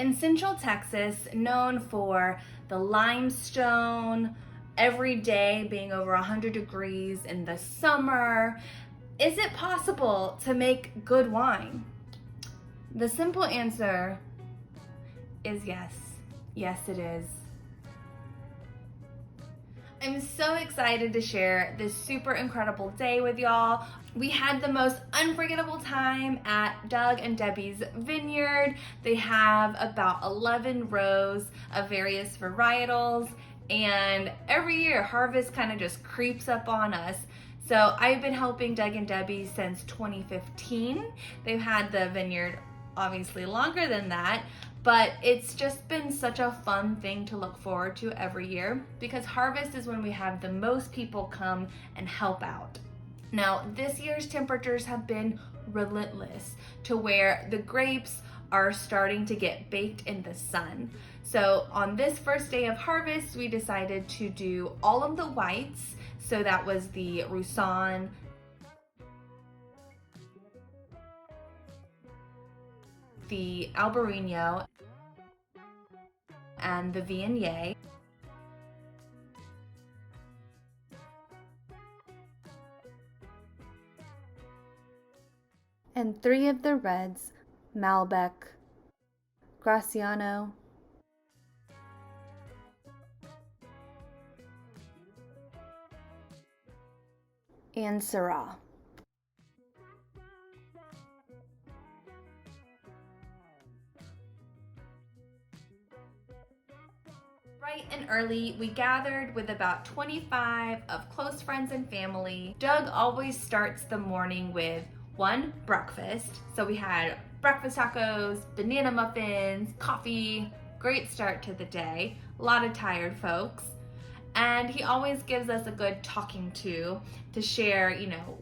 In Central Texas, known for the limestone, every day being over 100 degrees in the summer, is it possible to make good wine? The simple answer is yes. Yes, it is. I'm so excited to share this super incredible day with y'all. We had the most unforgettable time at Doug and Debbie's vineyard. They have about 11 rows of various varietals, and every year harvest kind of just creeps up on us. So I've been helping Doug and Debbie since 2015. They've had the vineyard obviously longer than that, but it's just been such a fun thing to look forward to every year because harvest is when we have the most people come and help out. Now, this year's temperatures have been relentless to where the grapes are starting to get baked in the sun. So on this first day of harvest, we decided to do all of the whites. So that was the Roussanne, the Albarino, and the Vineyard. And 3 of the reds, Malbec, Graciano, and Syrah. Bright and early, we gathered with about 25 of close friends and family. Doug always starts the morning with one, breakfast. So we had breakfast tacos, banana muffins, coffee, great start to the day. A lot of tired folks. And he always gives us a good talking to share,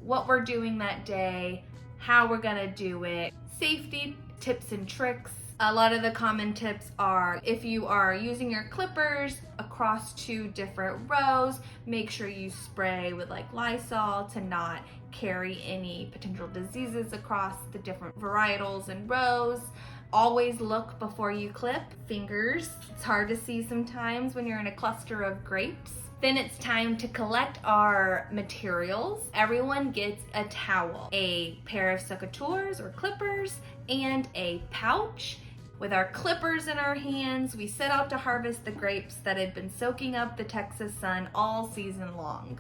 what we're doing that day, how we're gonna do it, safety tips and tricks. A lot of the common tips are if you are using your clippers across 2 different rows, make sure you spray with like Lysol to not carry any potential diseases across the different varietals and rows. Always look before you clip. Fingers, it's hard to see sometimes when you're in a cluster of grapes. Then it's time to collect our materials. Everyone gets a towel, a pair of secateurs or clippers, and a pouch. With our clippers in our hands, we set out to harvest the grapes that had been soaking up the Texas sun all season long.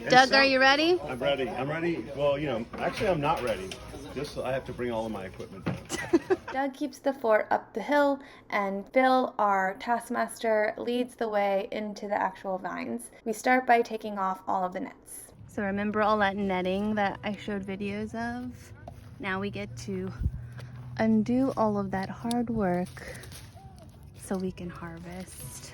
Doug, are you ready? I'm ready. Well, actually I'm not ready. Just I have to bring all of my equipment down. Doug keeps the fort up the hill, and Bill, our taskmaster, leads the way into the actual vines. We start by taking off all of the nets. So remember all that netting that I showed videos of? Now we get to undo all of that hard work so we can harvest.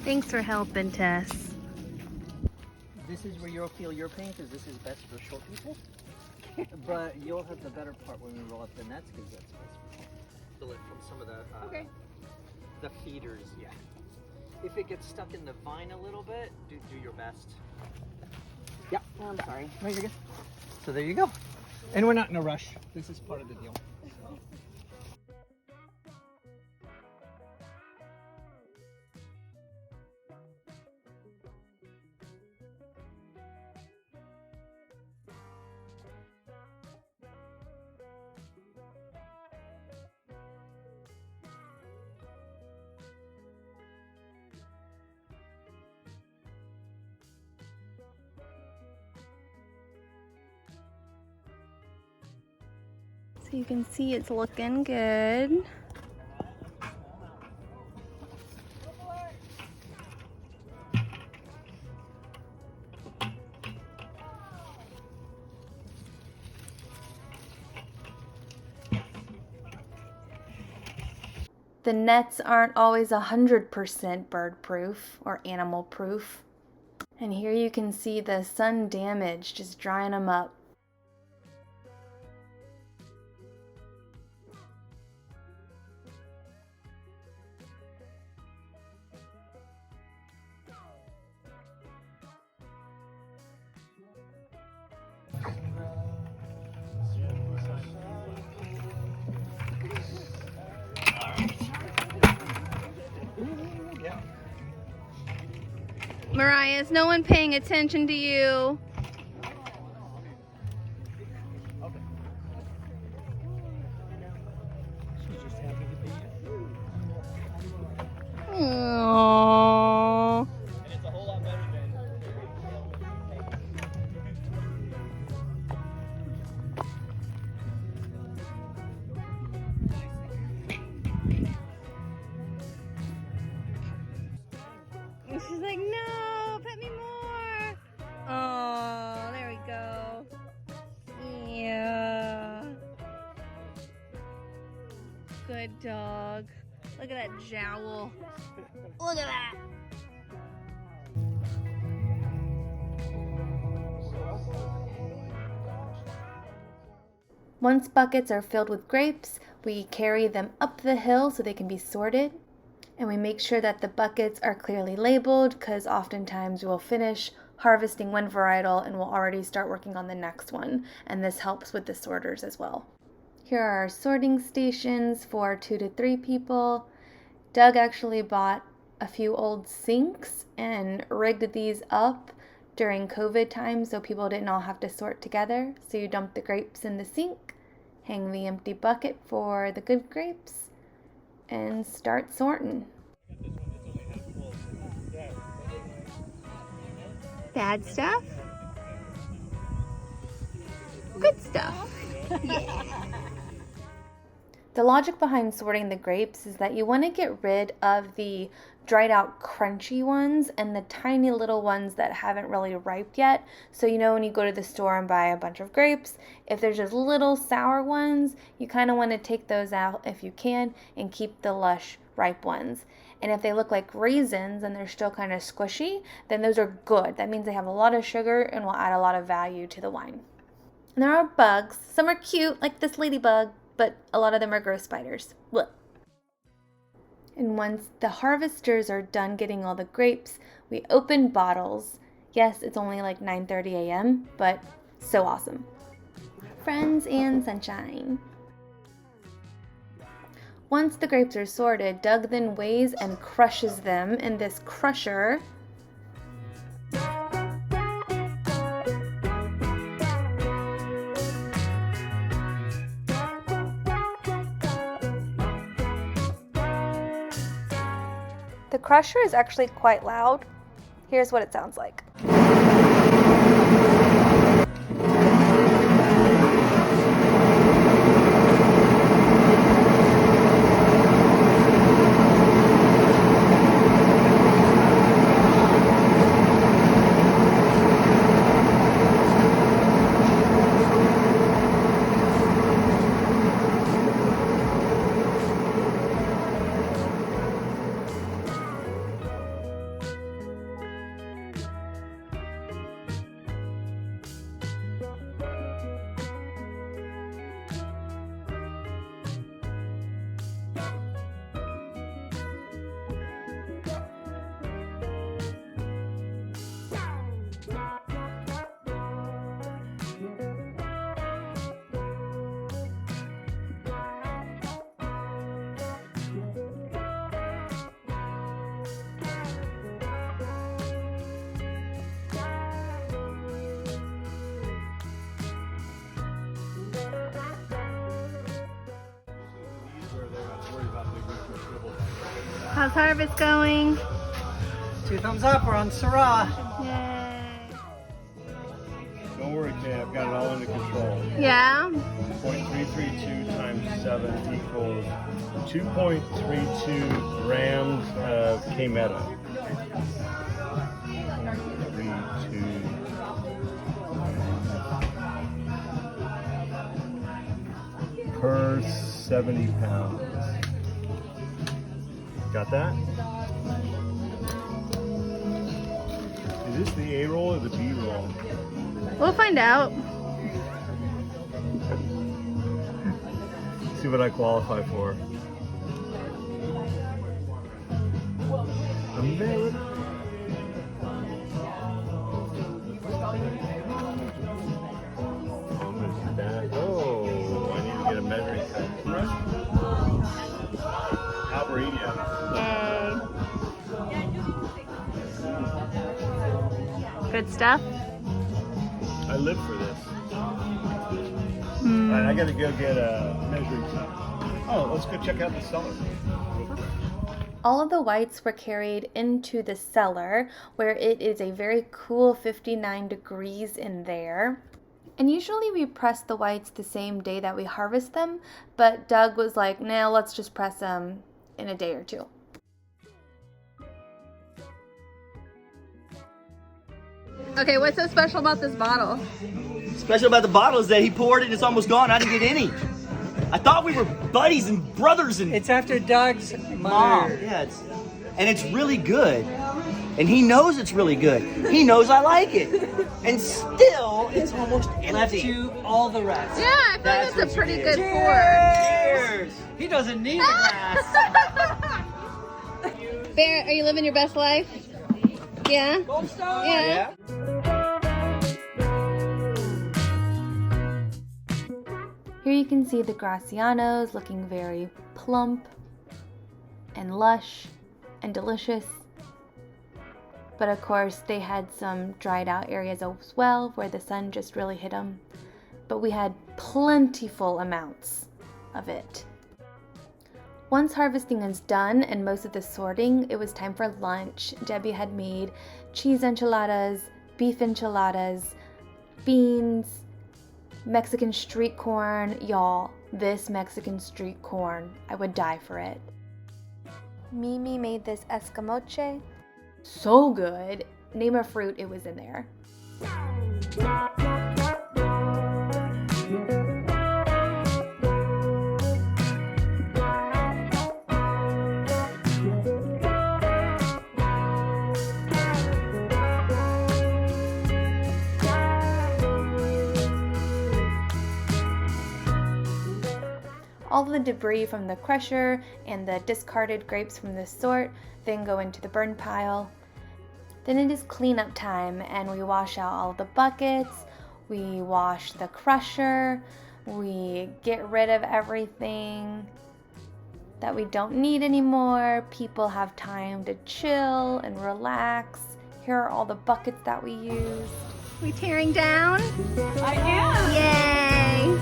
Thanks for helping, Tess. This is where you'll feel your pain because this is best for short people. But you'll have the better part when we roll up the nets because that's best for short people. Feel it from some of the the feeders, yeah. If it gets stuck in the vine a little bit, do your best. Yeah, I'm sorry. No, you're good. So there you go. And we're not in a rush. This is part of the deal. So you can see it's looking good. The nets aren't always 100% bird proof or animal proof. And here you can see the sun damage just drying them up. Mariah, is no one paying attention to you? Aww. It's a whole lot better than. And she's like, no, pet me more. Oh, there we go. Yeah. Good dog. Look at that jowl. Look at that. Once buckets are filled with grapes, we carry them up the hill so they can be sorted. And we make sure that the buckets are clearly labeled because oftentimes we'll finish harvesting one varietal and we'll already start working on the next one. And this helps with the sorters as well. Here are our sorting stations for 2 to 3 people. Doug actually bought a few old sinks and rigged these up during COVID time so people didn't all have to sort together. So you dump the grapes in the sink, hang the empty bucket for the good grapes, and start sorting. Bad stuff? Good stuff. Yeah. The logic behind sorting the grapes is that you want to get rid of the dried out crunchy ones and the tiny little ones that haven't really ripened yet. So you know when you go to the store and buy a bunch of grapes, if there's just little sour ones, you kind of want to take those out if you can and keep the lush ripe ones. And if they look like raisins and they're still kind of squishy, then those are good. That means they have a lot of sugar and will add a lot of value to the wine. And there are bugs. Some are cute, like this ladybug, but a lot of them are gross spiders. Blech. And once the harvesters are done getting all the grapes, we open bottles. Yes, it's only like 9:30 a.m., but so awesome. Friends and sunshine. Once the grapes are sorted, Doug then weighs and crushes them in this crusher. The crusher is actually quite loud. Here's what it sounds like. How's harvest going? 2 thumbs up, we're on Syrah. Yay. Don't worry, Kay, I've got it all under control. Yeah? 0.332 times 7 equals 2.32 grams of K-meta. 32 per 70 pounds. Got that? Is this the A roll or the B roll? We'll find out. See what I qualify for. America. Oh, I need to get a measuring cup. Albarino. Yay. Good stuff? I live for this. All right, I gotta go get a measuring cup. Oh, let's go check out the cellar. All of the whites were carried into the cellar, where it is a very cool 59 degrees in there. And usually we press the whites the same day that we harvest them, but Doug was like, nah, let's just press them in a day or two. Okay, what's so special about this bottle? Special about the bottle is that he poured it and it's almost gone. I didn't get any. I thought we were buddies and brothers and It's after Doug's mom. Yeah, and it's really good. And he knows it's really good. He knows I like it. And still, it's almost left empty. you all the rest. Yeah, I feel That's like that's a what you pretty did. good pour. Cheers! He doesn't need a glass. Barrett, are you living your best life? Yeah? Yeah. Here you can see the Gracianos looking very plump and lush and delicious. But of course they had some dried out areas as well where the sun just really hit them. But we had plentiful amounts of it. Once harvesting is done and most of the sorting, it was time for lunch. Debbie had made cheese enchiladas, beef enchiladas, beans, Mexican street corn. Y'all, this Mexican street corn, I would die for it. Mimi made this escamoche. So good. Name a fruit, it was in there. All the debris from the crusher and the discarded grapes from the sort then go into the burn pile. Then it is cleanup time and we wash out all the buckets, we wash the crusher, we get rid of everything that we don't need anymore. People have time to chill and relax. Here are all the buckets that we used. We tearing down? I am. Yay!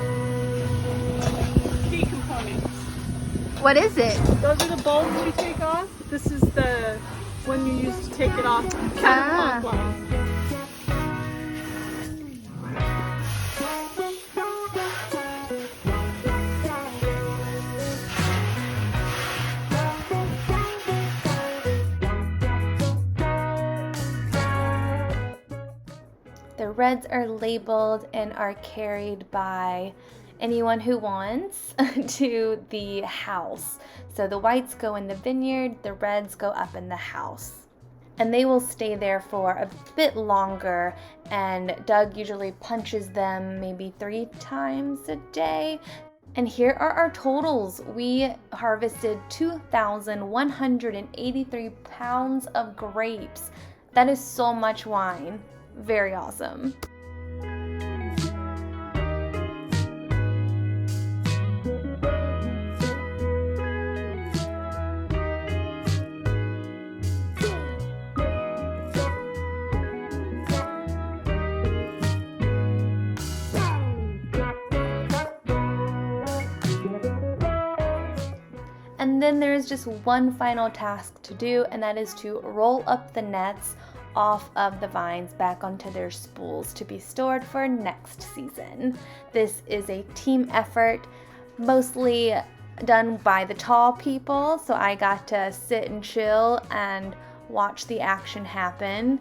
Key components. What is it? Those are the bolts you take off. This is the one you use to take it off Ah. counterclockwise. The reds are labeled and are carried by anyone who wants to the house. So the whites go in the vineyard, the reds go up in the house. And they will stay there for a bit longer, and Doug usually punches them maybe 3 times a day. And here are our totals. We harvested 2,183 pounds of grapes. That is so much wine. Very awesome. And then there is just one final task to do, and that is to roll up the nets off of the vines back onto their spools to be stored for next season. This is a team effort, mostly done by the tall people, so I got to sit and chill and watch the action happen.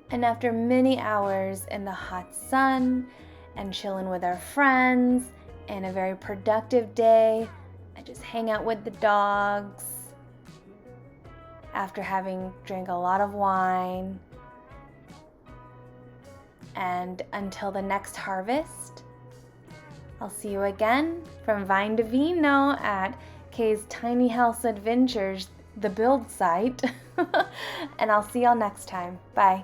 And after many hours in the hot sun and chilling with our friends and a very productive day. I just hang out with the dogs after having drank a lot of wine. And until the next harvest, I'll see you again from Vine to Vino at Kay's Tiny House Adventures, the build site. And I'll see y'all next time. Bye.